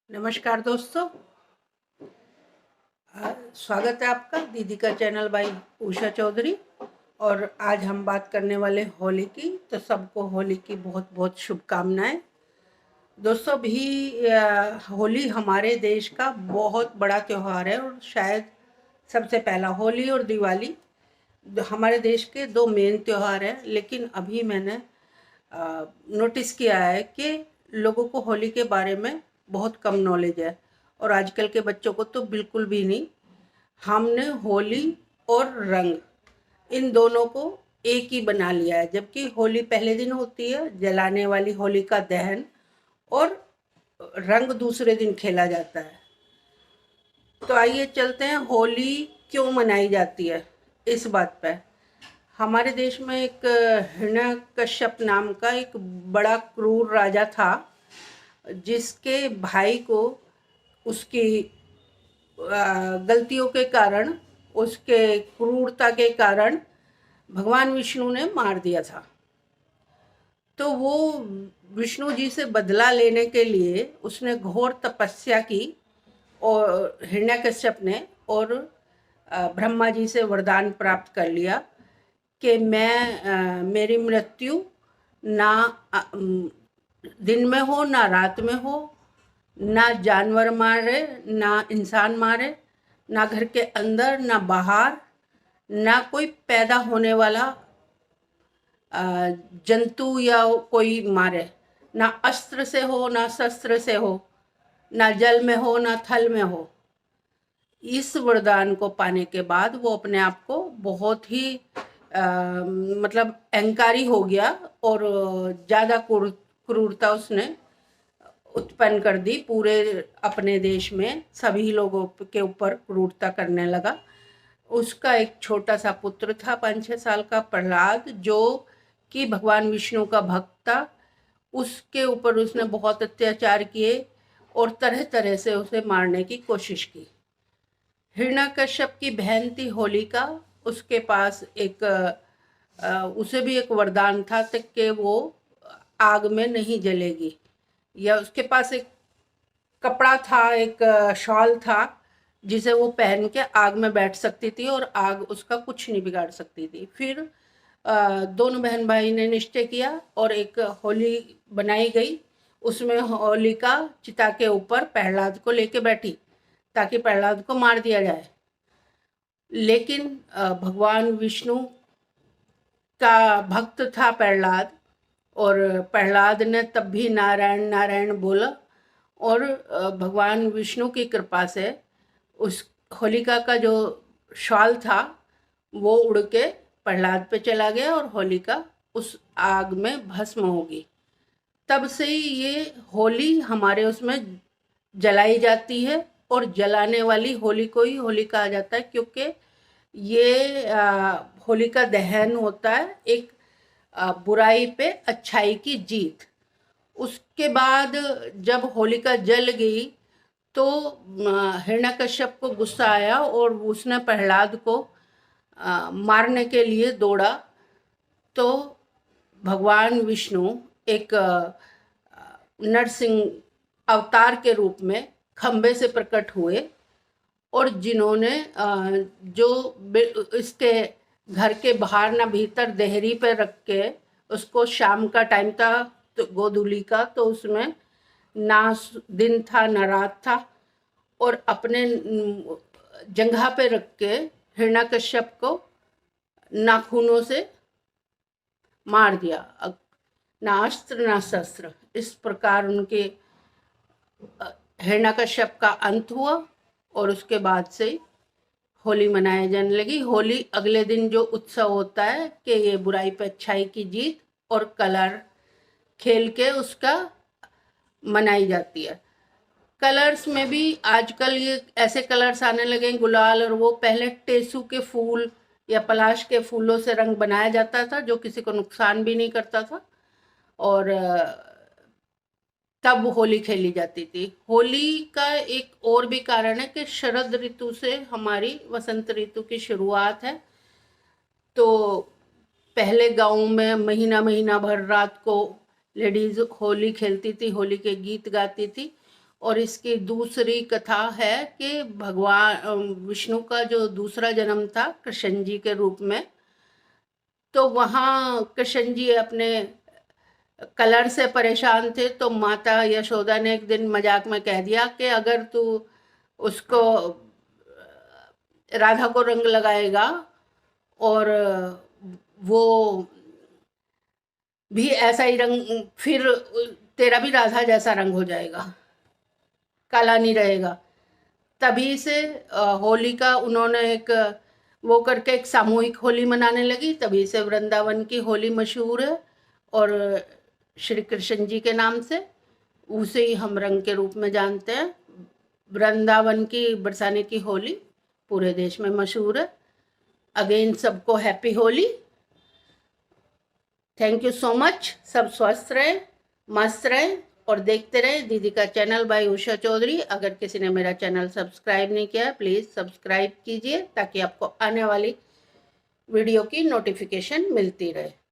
नमस्कार दोस्तों। स्वागत है आपका दीदी का चैनल बाई उषा चौधरी। और आज हम बात करने वाले होली की। तो सबको होली की बहुत बहुत शुभकामनाएं। दोस्तों भी होली हमारे देश का बहुत बड़ा त्यौहार है और शायद सबसे पहला होली और दिवाली हमारे देश के दो मेन त्यौहार हैं। लेकिन अभी मैंने नोटिस किया है कि लोगों को होली के बारे में बहुत कम नॉलेज है और आजकल के बच्चों को तो बिल्कुल भी नहीं। हमने होली और रंग इन दोनों को एक ही बना लिया है, जबकि होली पहले दिन होती है जलाने वाली होलिका दहन, और रंग दूसरे दिन खेला जाता है। तो आइए चलते हैं होली क्यों मनाई जाती है इस बात पर। हमारे देश में एक हिरण्यकश्यप नाम का एक बड़ा क्रूर राजा था, जिसके भाई को उसकी गलतियों के कारण, उसके क्रूरता के कारण भगवान विष्णु ने मार दिया था। तो वो विष्णु जी से बदला लेने के लिए उसने घोर तपस्या की और हिरण्यकश्यप ने, और ब्रह्मा जी से वरदान प्राप्त कर लिया कि मेरी मृत्यु ना दिन में हो ना रात में हो, ना जानवर मारे ना इंसान मारे, ना घर के अंदर ना बाहर, ना कोई पैदा होने वाला जंतु या कोई मारे, ना अस्त्र से हो ना शस्त्र से हो, ना जल में हो ना थल में हो। इस वरदान को पाने के बाद वो अपने आप को बहुत ही मतलब अहंकारी हो गया और ज़्यादा क्रूरता उसने उत्पन्न कर दी। पूरे अपने देश में सभी लोगों के ऊपर क्रूरता करने लगा। उसका एक छोटा सा पुत्र था 5-6 साल का प्रहलाद, जो कि भगवान विष्णु का भक्त था। उसके ऊपर उसने बहुत अत्याचार किए और तरह तरह से उसे मारने की कोशिश की। हिरण्यकश्यप की बहन थी होलिका, उसके पास एक उसे भी एक वरदान था कि वो आग में नहीं जलेगी, या उसके पास एक कपड़ा था, एक शॉल था जिसे वो पहन के आग में बैठ सकती थी और आग उसका कुछ नहीं बिगाड़ सकती थी। फिर दोनों बहन भाई ने निश्चय किया और एक होली बनाई गई। उसमें होलिका चिता के ऊपर प्रहलाद को लेके बैठी ताकि प्रहलाद को मार दिया जाए। लेकिन भगवान विष्णु का भक्त था प्रहलाद, और प्रहलाद ने तब भी नारायण नारायण बोला, और भगवान विष्णु की कृपा से उस होलिका का जो शॉल था वो उड़ के प्रहलाद पे चला गया और होलिका उस आग में भस्म होगी। तब से ही ये होली हमारे उसमें जलाई जाती है, और जलाने वाली होली को ही होली कहा जाता है, क्योंकि ये होलिका दहन होता है, एक बुराई पे अच्छाई की जीत। उसके बाद जब होलिका जल गई तो हिरण्यकश्यप को गुस्सा आया और उसने प्रहलाद को मारने के लिए दौड़ा। तो भगवान विष्णु एक नरसिंह अवतार के रूप में खंबे से प्रकट हुए, और जिन्होंने जो इसके घर के बाहर ना भीतर देहरी पे रख के, उसको शाम का टाइम था तो गोधूली का, तो उसमें ना दिन था ना रात था, और अपने जंघा पे रख के हिरण्यकश्यप को नाखूनों से मार दिया। ना अस्त्र ना शस्त्र, इस प्रकार उनके हिरण्यकश्यप का अंत हुआ। और उसके बाद से होली मनाई जाने लगी। होली अगले दिन जो उत्सव होता है कि ये बुराई पे अच्छाई की जीत, और कलर खेल के उसका मनाई जाती है। कलर्स में भी आजकल ये ऐसे कलर्स आने लगे गुलाल, और वो पहले टेसू के फूल या पलाश के फूलों से रंग बनाया जाता था जो किसी को नुकसान भी नहीं करता था, और तब होली खेली जाती थी। होली का एक और भी कारण है कि शरद ऋतु से हमारी वसंत ऋतु की शुरुआत है। तो पहले गाँव में महीना महीना भर रात को लेडीज होली खेलती थी, होली के गीत गाती थी, और इसकी दूसरी कथा है कि भगवान विष्णु का जो दूसरा जन्म था कृष्ण जी के रूप में, तो वहाँ कृष्ण जी अपने कलर से परेशान थे, तो माता यशोदा ने एक दिन मजाक में कह दिया कि अगर तू उसको राधा को रंग लगाएगा और वो भी ऐसा ही रंग, फिर तेरा भी राधा जैसा रंग हो जाएगा, काला नहीं रहेगा। तभी से होली का उन्होंने एक वो करके एक सामूहिक होली मनाने लगी। तभी से वृंदावन की होली मशहूर है और श्री कृष्ण जी के नाम से उसे ही हम रंग के रूप में जानते हैं। वृंदावन की बरसाने की होली पूरे देश में मशहूर है। अगेन सबको happy Holi. Thank you so much. सब स्वस्थ रहे, मस्त रहे और देखते रहे दीदी का चैनल बाय उषा चौधरी। अगर किसी ने मेरा चैनल सब्सक्राइब नहीं किया है, प्लीज़ सब्सक्राइब कीजिए ताकि आपको आने वाली वीडियो की नोटिफिकेशन मिलती रहे।